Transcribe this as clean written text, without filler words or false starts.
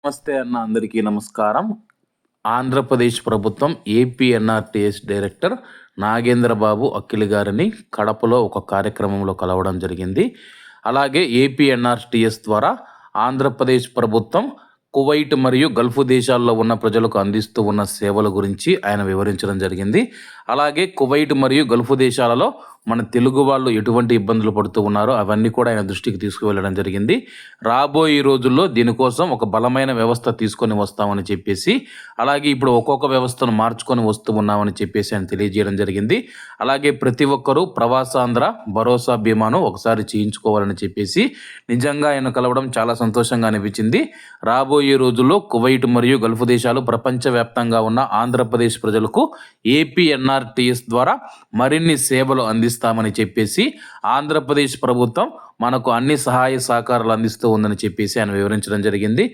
నమస్తే అన్న, అందరికీ నమస్కారం. ఆంధ్రప్రదేశ్ ప్రభుత్వం ఏపీఎన్ఆర్టీఎస్ డైరెక్టర్ నాగేంద్ర బాబు అఖిల్ గారిని కడపలో ఒక కార్యక్రమంలో కలవడం జరిగింది. అలాగే ఏపీఎన్ఆర్టీఎస్ ద్వారా ఆంధ్రప్రదేశ్ ప్రభుత్వం కువైట్ మరియు గల్ఫ్ దేశాల్లో ఉన్న ప్రజలకు అందిస్తూ ఉన్న సేవల గురించి ఆయన వివరించడం జరిగింది. అలాగే కువైట్ మరియు గల్ఫ్ దేశాలలో మన తెలుగు వాళ్ళు ఎటువంటి ఇబ్బందులు పడుతూ ఉన్నారో అవన్నీ కూడా ఆయన దృష్టికి తీసుకువెళ్ళడం జరిగింది. రాబోయే రోజుల్లో దీనికోసం ఒక బలమైన వ్యవస్థ తీసుకొని వస్తామని చెప్పేసి, అలాగే ఇప్పుడు ఒక్కొక్క వ్యవస్థను మార్చుకొని వస్తూ ఉన్నామని చెప్పేసి ఆయన తెలియజేయడం జరిగింది. అలాగే ప్రతి ఒక్కరూ ప్రవాసాంధ్ర భరోసా బీమాను ఒకసారి చేయించుకోవాలని చెప్పేసి నిజంగా ఆయన కలవడం చాలా సంతోషంగా అనిపించింది. రాబోయే రోజుల్లో కువైట్ మరియు గల్ఫ్ దేశాలు ప్రపంచవ్యాప్తంగా ఉన్న ఆంధ్రప్రదేశ్ ప్రజలకు ఏపీఎన్ఆర్టీఎస్ ద్వారా మరిన్ని సేవలు అందిస్తామని చెప్పేసి, ఆంధ్రప్రదేశ్ ప్రభుత్వం మనకు అన్ని సహాయ సహకారాలు అందిస్తూ ఉందని చెప్పేసి ఆయన వివరించడం జరిగింది.